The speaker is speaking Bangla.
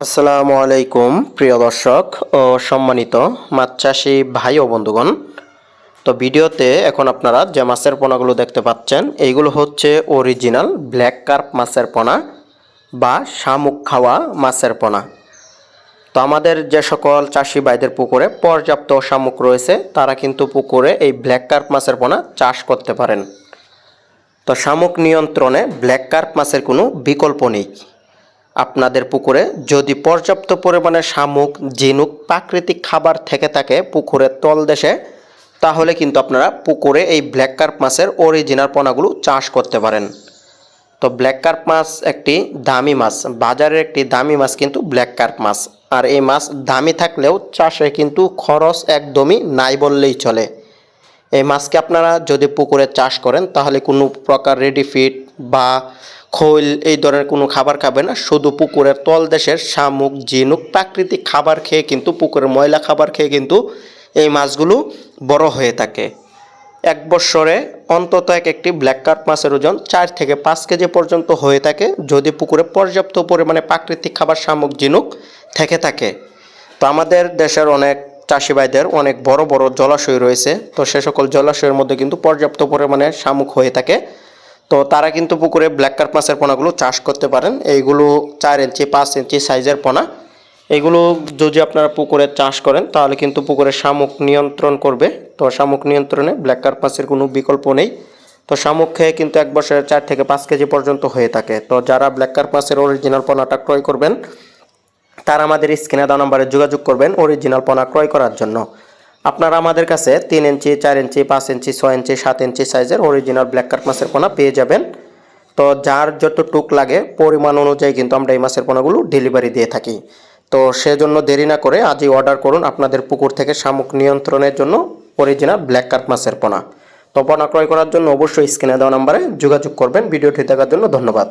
আসসালামু আলাইকুম প্রিয় দর্শক ও সম্মানিত মাছ চাষি ভাই ও বন্ধুগণ। তো ভিডিওতে এখন আপনারা যে মাছের পোনাগুলো দেখতে পাচ্ছেন এইগুলো হচ্ছে অরিজিনাল ব্ল্যাক কার্প মাছের পোনা বা শামুক খাওয়া মাছের পোনা। তো আমাদের যে সকল চাষি ভাইদের পুকুরে পর্যাপ্ত শামুক রয়েছে তারা কিন্তু পুকুরে এই ব্ল্যাক কার্প মাছের পোনা চাষ করতে পারেন। তো শামুক নিয়ন্ত্রণে ব্ল্যাক কার্প মাছের কোনো বিকল্প নেই। আপনাদের পুকুরে যদি পর্যাপ্ত পরিমাণে শামুক, ঝিনুক, প্রাকৃতিক খাবার থেকে থাকে পুকুরের তলদেশে, তাহলে কিন্তু আপনারা পুকুরে এই ব্ল্যাক কার্প মাছের অরিজিনাল পোনাগুলো চাষ করতে পারেন। তো ব্ল্যাক কার্প মাছ একটি দামি মাছ, বাজারের একটি দামি মাছ কিন্তু ব্ল্যাক কার্প মাছ। আর এই মাছ দামি থাকলেও চাষে কিন্তু খরচ একদমই নাই বললেই চলে। এই মাছকে আপনারা যদি পুকুরে চাষ করেন তাহলে কোনো প্রকার রেডি ফিড বা খৈল এই ধরনের কোনো খাবার খাবে না, শুধু পুকুরের তলদেশের শামুক, ঝিনুক, প্রাকৃতিক খাবার খেয়ে কিন্তু পুকুরের ময়লা খাবার খেয়ে কিন্তু এই মাছগুলো বড় হয়ে থাকে। এক বৎসরে অন্তত একটি ব্ল্যাক কার্প মাছের ওজন 4 থেকে 5 কেজি পর্যন্ত হয়ে থাকে যদি পুকুরে পর্যাপ্ত পরিমাণে প্রাকৃতিক খাবার, শামুক, ঝিনুক থেকে থাকে। তো আমাদের দেশের অনেক চাষি ভাইদের অনেক বড় বড় জলাশয় রয়েছে, তো সে সকল জলাশয়ের মধ্যে কিন্তু পর্যাপ্ত পরিমাণে শামুক হয়ে থাকে। তো তারা কিন্তু পুকুরে ব্ল্যাক কার্প মাছের পোনাগুলো চাষ করতে পারেন। এইগুলো 4 ইঞ্চি 5 ইঞ্চি সাইজের পোনা। এগুলো যদি আপনারা পুকুরে চাষ করেন তাহলে কিন্তু পুকুরে শামুক নিয়ন্ত্রণ করবে। তো শামুক নিয়ন্ত্রণে ব্ল্যাক কার্প মাছের কোনো বিকল্প নেই। তো শামুক খেয়ে কিন্তু এক বছরে 4 থেকে 5 কেজি পর্যন্ত হয়ে থাকে। তো যারা ব্ল্যাক কার্প মাছের অরিজিনাল পোনাটা ক্রয় করবেন তারা আমাদের স্ক্রিনে দেওয়া নম্বরে যোগাযোগ করবেন অরিজিনাল পোনা ক্রয় করার জন্য। আপনারা আমাদের কাছে 3 ইঞ্চি 4 ইঞ্চি 5 ইঞ্চি 6 ইঞ্চি 7 ইঞ্চি সাইজের অরিজিনাল ব্ল্যাক কার্প মাছের পোনা পেয়ে যাবেন। তো যার যতটুক লাগে পরিমাণ অনুযায়ী কিন্তু আমরা এই মাছের পোনাগুলো ডেলিভারি দিয়ে থাকি। তো সেজন্য দেরি না করে আজই অর্ডার করুন আপনাদের পুকুর থেকে শামুক নিয়ন্ত্রণের জন্য অরিজিনাল ব্ল্যাক কার্প মাছের পোনা। তো পোনা ক্রয় করার জন্য অবশ্যই স্ক্রিনে দেওয়া নম্বরে যোগাযোগ করবেন। ভিডিওটি দেখার জন্য ধন্যবাদ।